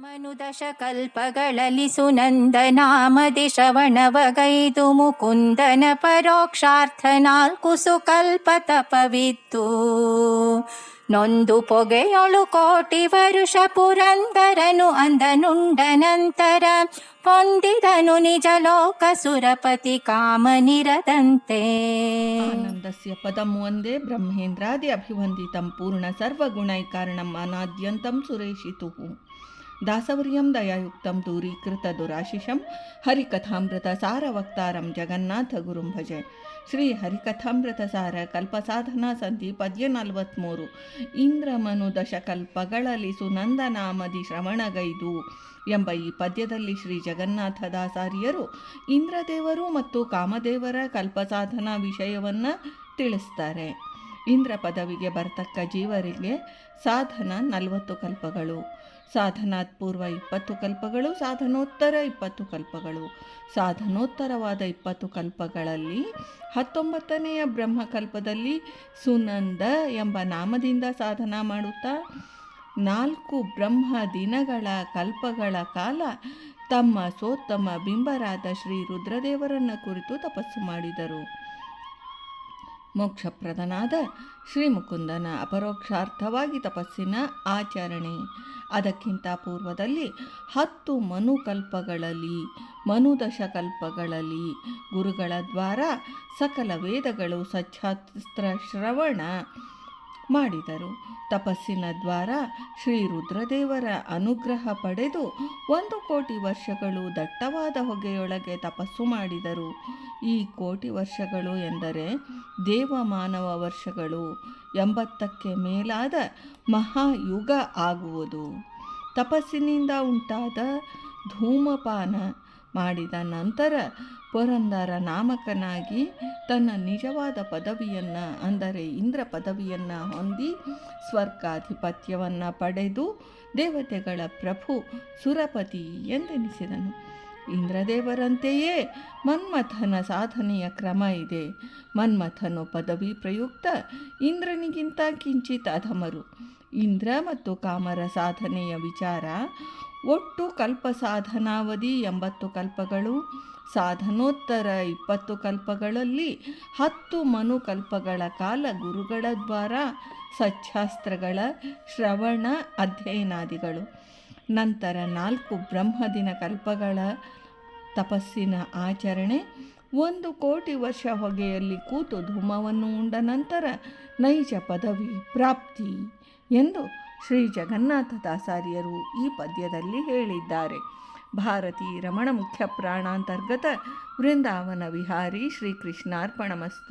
ಮನುದಶಕಲ್ಪಗಳಲ್ಲಿ ಸುನಂದನಾಮದಿ ಶ್ರವಣವಗೈದು ಮುಕುಂದನ ಪರೋಕ್ಷಾರ್ಥ ನಾಲ್ಕು ಸುಕಲ್ಪ ತಪವಿತ್ತು. ನೊಂದು ಪೊಗೆಯೊಳು ಕೋಟಿ ವರುಷ ಪುರಂದರನು ಅಂದನುಂಡ ನಂತರ ಹೊಂದಿದನು ನಿಜ ಲೋಕ ಸುರಪತಿ ಕಾಮನಿರದಂತೆ. ಆನಂದಸ್ಯ ಪದಂ ವಂದೇ ಬ್ರಹ್ಮೇಂದ್ರಾದಿ ಅಭಿವಂದಿತಂ ಪೂರ್ಣ ಸರ್ವಗುಣೈಕಾರಣಂ ಅನಾದ್ಯಂತಂ ಸುರೇಶಿತುಃ. ದಾಸವರ್ಯಂ ದಯಾಯುಕ್ತಂ ದೂರೀಕೃತ ದುರಾಶಿಷಂ ಹರಿಕಥಾಮೃತ ಸಾರವಕ್ತಾರಂ ಜಗನ್ನಾಥ ಗುರುಂ ಭಜೆ. ಶ್ರೀ ಹರಿಕಥಾಮೃತ ಸಾರ ಕಲ್ಪಸಾಧನಾ ಸಂಧಿ ಪದ್ಯ 43. ಇಂದ್ರಮನು ದಶಕಲ್ಪಗಳಲ್ಲಿ ಸುನಂದನಾಮದಿ ಶ್ರವಣಗೈದು ಎಂಬ ಈ ಪದ್ಯದಲ್ಲಿ ಶ್ರೀ ಜಗನ್ನಾಥದಾಸಾರ್ಯರು ಇಂದ್ರದೇವರು ಮತ್ತು ಕಾಮದೇವರ ಕಲ್ಪಸಾಧನಾ ವಿಷಯವನ್ನು ತಿಳಿಸ್ತಾರೆ. ಇಂದ್ರ ಪದವಿಗೆ ಬರ್ತಕ್ಕ ಜೀವರಿಗೆ ಸಾಧನ 40 ಕಲ್ಪಗಳು, ಸಾಧನಾತ್ಪೂರ್ವ 20 ಕಲ್ಪಗಳು, ಸಾಧನೋತ್ತರ 20 ಕಲ್ಪಗಳು. ಸಾಧನೋತ್ತರವಾದ 20 ಕಲ್ಪಗಳಲ್ಲಿ 19ನೆಯ ಬ್ರಹ್ಮಕಲ್ಪದಲ್ಲಿ ಸುನಂದ ಎಂಬ ನಾಮದಿಂದ ಸಾಧನ ಮಾಡುತ್ತಾ 4 ಬ್ರಹ್ಮ ದಿನಗಳ ಕಲ್ಪಗಳ ಕಾಲ ತಮ್ಮ ಸೋತ್ತಮ ಬಿಂಬರಾದ ಶ್ರೀ ರುದ್ರದೇವರನ್ನು ಕುರಿತು ತಪಸ್ಸು ಮಾಡಿದರು. ಮೋಕ್ಷಪ್ರದನಾದ ಶ್ರೀ ಮುಕುಂದನ ಅಪರೋಕ್ಷಾರ್ಥವಾಗಿ ತಪಸ್ಸಿನ ಆಚರಣೆ. ಅದಕ್ಕಿಂತ ಪೂರ್ವದಲ್ಲಿ 10 ಮನುಕಲ್ಪಗಳಲ್ಲಿ ಮನುದಶಕಲ್ಪಗಳಲ್ಲಿ ಗುರುಗಳ ದ್ವಾರ ಸಕಲ ವೇದಗಳು ಸಚ್ಛಾಸ್ತ್ರ ಶ್ರವಣ ಮಾಡಿದರು. ತಪಸ್ಸಿನ ದ್ವಾರ ಶ್ರೀ ರುದ್ರದೇವರ ಅನುಗ್ರಹ ಪಡೆದು 1 ಕೋಟಿ ವರ್ಷಗಳು ದಟ್ಟವಾದ ಹೊಗೆಯೊಳಗೆ ತಪಸ್ಸು ಮಾಡಿದರು. ಈ ಕೋಟಿ ವರ್ಷಗಳು ಎಂದರೆ ದೇವಮಾನವ ವರ್ಷಗಳು 80ಕ್ಕೆ ಮೇಲಾದ ಮಹಾಯುಗ ಆಗುವುದು. ತಪಸ್ಸಿನಿಂದ ಉಂಟಾದ ಧೂಮಪಾನ ಮಾಡಿದ ನಂತರ ಪುರಂದರ ನಾಮಕನಾಗಿ ತನ್ನ ನಿಜವಾದ ಪದವಿಯನ್ನು ಅಂದರೆ ಇಂದ್ರ ಪದವಿಯನ್ನು ಹೊಂದಿ ಸ್ವರ್ಗಾಧಿಪತ್ಯವನ್ನು ಪಡೆದು ದೇವತೆಗಳ ಪ್ರಭು ಸುರಪತಿ ಎಂದೆನಿಸಿದನು. ಇಂದ್ರದೇವರಂತೆಯೇ ಮನ್ಮಥನ ಸಾಧನೆಯ ಕ್ರಮ ಇದೆ. ಮನ್ಮಥನು ಪದವಿ ಪ್ರಯುಕ್ತ ಇಂದ್ರನಿಗಿಂತ ಕಿಂಚಿತ್ ಅಧಮರು. ಇಂದ್ರ ಮತ್ತು ಕಾಮರ ಸಾಧನೆಯ ವಿಚಾರ. ಒಟ್ಟು ಕಲ್ಪ ಸಾಧನಾವಧಿ 80 ಕಲ್ಪಗಳು. ಸಾಧನೋತ್ತರ 20 ಕಲ್ಪಗಳಲ್ಲಿ 10 ಮನುಕಲ್ಪಗಳ ಕಾಲ ಗುರುಗಳ ದ್ವಾರ ಸಚ್ಛಾಸ್ತ್ರಗಳ ಶ್ರವಣ ಅಧ್ಯಯನಾದಿಗಳು. ನಂತರ 4 ಬ್ರಹ್ಮದಿನ ಕಲ್ಪಗಳ ತಪಸ್ಸಿನ ಆಚರಣೆ. 1 ಕೋಟಿ ವರ್ಷ ಹೊಗೆಯಲ್ಲಿ ಕೂತು ಧೂಮವನ್ನು ಉಂಡ ನಂತರ ನೈಜ ಪದವಿ ಪ್ರಾಪ್ತಿ ಎಂದು ಶ್ರೀ ಜಗನ್ನಾಥದಾಸಾರ್ಯರು ಈ ಪದ್ಯದಲ್ಲಿ ಹೇಳಿದ್ದಾರೆ. ಭಾರತೀ ರಮಣ ಮುಖ್ಯ ಪ್ರಾಣಾಂತರ್ಗತ ವೃಂದಾವನ ವಿಹಾರಿ ಶ್ರೀಕೃಷ್ಣಾರ್ಪಣಮಸ್ತು.